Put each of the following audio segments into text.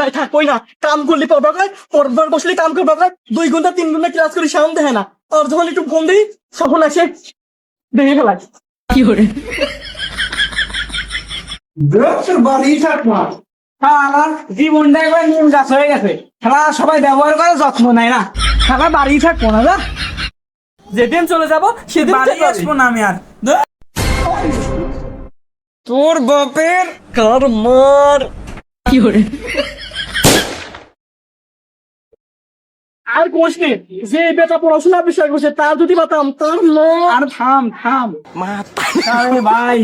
ভাই থাক কই না কাম করলি পড়বা কয় পড়বার বসলি কাম করবা কয় 2 ঘন্টা 3 ঘন্টা ক্লাস করি সাউন্ড দেখে না আর যখন একটু ফোন দিই তখন আসে দেখে ফেলাই কি করে তোর বাড়ি থাক না। হ্যাঁ আমার জীবনটা একবার নিম গাছ হয়ে গেছে। খেলা সবাই ব্যবহার করে যত্ন নেয় না। খেলা বাড়ি থাকবো না যা। যেদিন চলে যাব সেদিন বাড়ি আসবো না আমি আর তোর বাপের কার মার কি করে আর কোশ নে যে বেটা পড়াশোনা বিষয় করছে তার যদি বাতাম তার আর থাম থাম আরে ভাই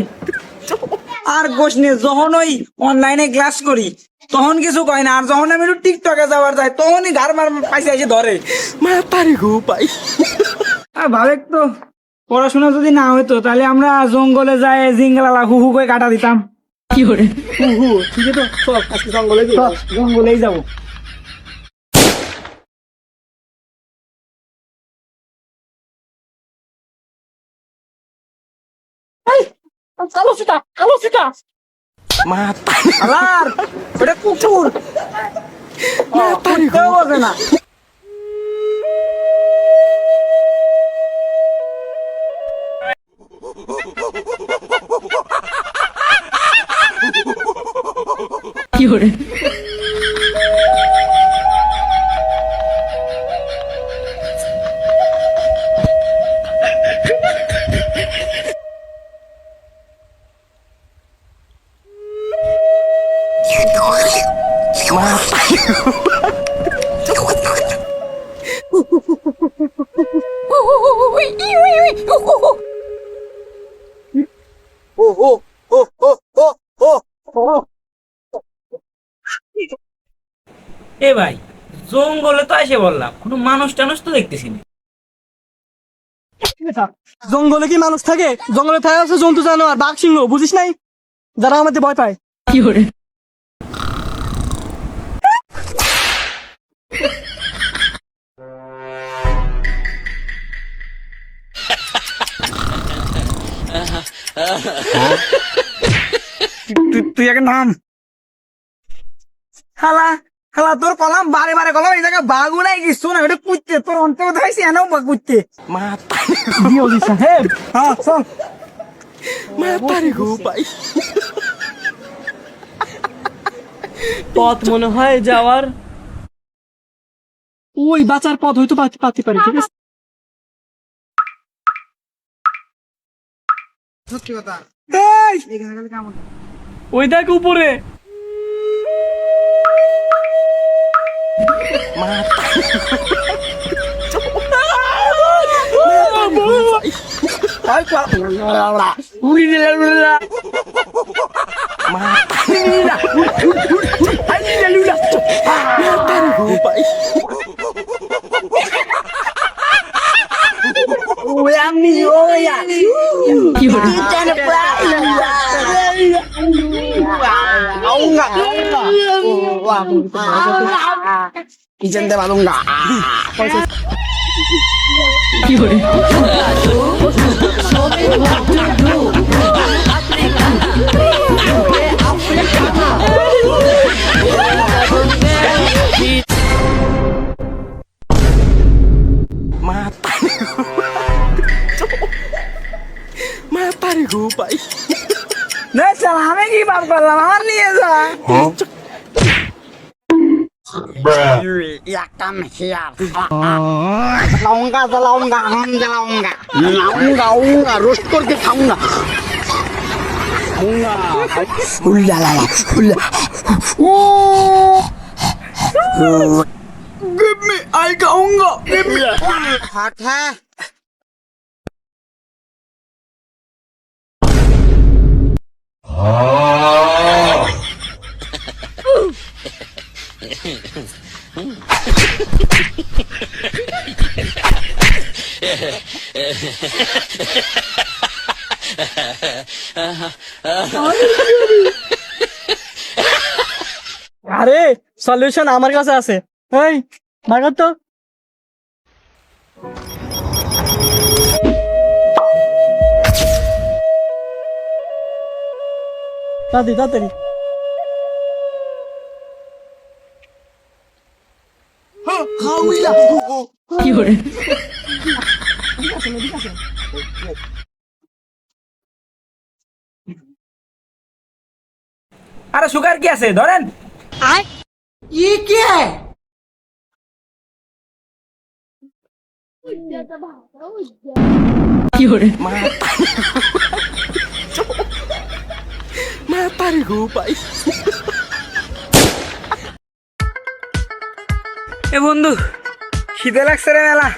আর কোশ নে যখন ওই অনলাইনে ক্লাস করি তখন কিছু কয় না আর যখন আমি একটু টিকটকে যাওয়ার যাই তখনই ঘর মার পাইছে এসে ধরে মাতারি গো পাই আর ভাবে তো পড়াশোনা যদি না হতো তাহলে আমরা জঙ্গলে যাই জিঙ্গলালা হু হু করে কাটা দিতাম কি করে ঠিক আছে তো চল আজকে জঙ্গলে যাই। চল, জঙ্গলেই যাবো এই, কালো সিটা আবার ওটা কুকুর কুত্তাও বোঝে না কি করে এ ভাই জঙ্গলে তো এসে বললাম কোনো মানুষ টানুষ তো দেখতেছি না। জঙ্গলে কি মানুষ থাকে জঙ্গলে থাকে আছে জন্তু জানোয়ার বাঘ সিংহ বুঝিস নাই যারা আমাদের ভয় পায় কি করে তুই আগে নাম হালা হালা তোর কলাম বারে বারে কলাম এই জায়গায় বাঘু নাই কিছু না ওটা কুত্তে তোর অন্তে উঠাইছি এনাও বাঘ কুত্তে ডিওজি সাহেব হ্যাঁ চল মাতারি গো পাই পথ মনে হয় যাওয়ার ওই বাঁচার পথ হয়তো পাতি পারি ঠিক আছে সত্যি কথা এই এখানে গেলে কেমন ওই দেখ উপরে কি করে কিচেন দে মালুঙ্গা কি করে মাতারি গো পাই না চল আমি কি বাপ করলাম আমার নিয়ে যা लाऊंगा जलाऊंगा हम जलाऊंगा लाऊंगा आऊंगा रोस्ट करके खाऊंगा उल्ला ला ला उल्ला गिव मी आई खाऊंगा गिव मी हॉट है আরে সলিউশন আমার কাছে আছে এই মাগত তো তাড়াতাড়ি কি hore আরে সুগার কি আছে ধরেন। কি hore এ বন্ধু খিদে লাগছে রে মেলা।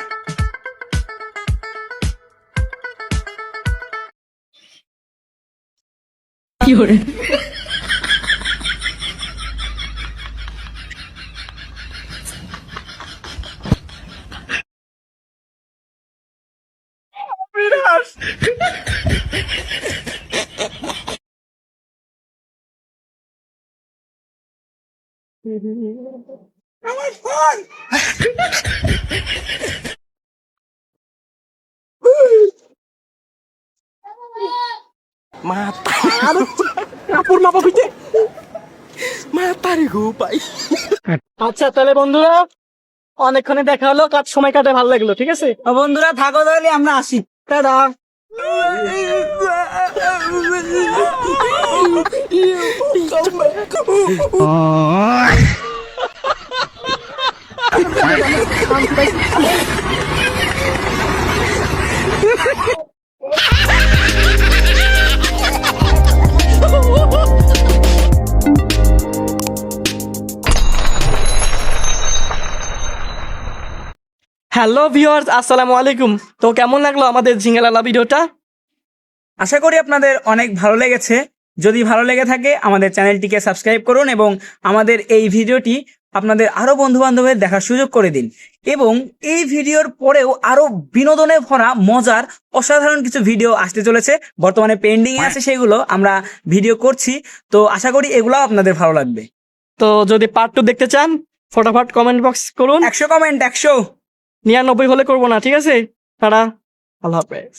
কি hore কাপড় মাপা হইতে আচ্ছা তাহলে বন্ধুরা অনেকক্ষণে দেখা হলো, কাজ সময় কাটে ভালো লাগলো, ঠিক আছে? ও বন্ধুরা থাকো তাহলে আমরা আসি। টাটা। হ্যালো ভিউয়ার্স, আসসালামু আলাইকুম। তো কেমন লাগলো আমাদের ঝিঙ্গালালা ভিডিওটা? আশা করি আপনাদের অনেক ভালো লেগেছে। যদি ভালো লেগে থাকে আমাদের চ্যানেলটিকে সাবস্ক্রাইব করুন এবং আমাদের এই ভিডিওটি আপনাদের আরো বন্ধু বান্ধবের দেখার সুযোগ করে দিন। এবং এই ভিডিওর পরেও আরো বিনোদনে ভরা মজার অসাধারণ কিছু ভিডিও আসতে চলেছে, বর্তমানে পেন্ডিং আছে, সেগুলো আমরা ভিডিও করছি। তো আশা করি এগুলো আপনাদের ভালো লাগবে। তো যদি পার্ট 2 দেখতে চান ফটাফট কমেন্ট বক্স করুন। 100 কমেন্ট 100। 99 হলে করবো না, ঠিক আছে? টাটা, আল্লাহ হাফেজ।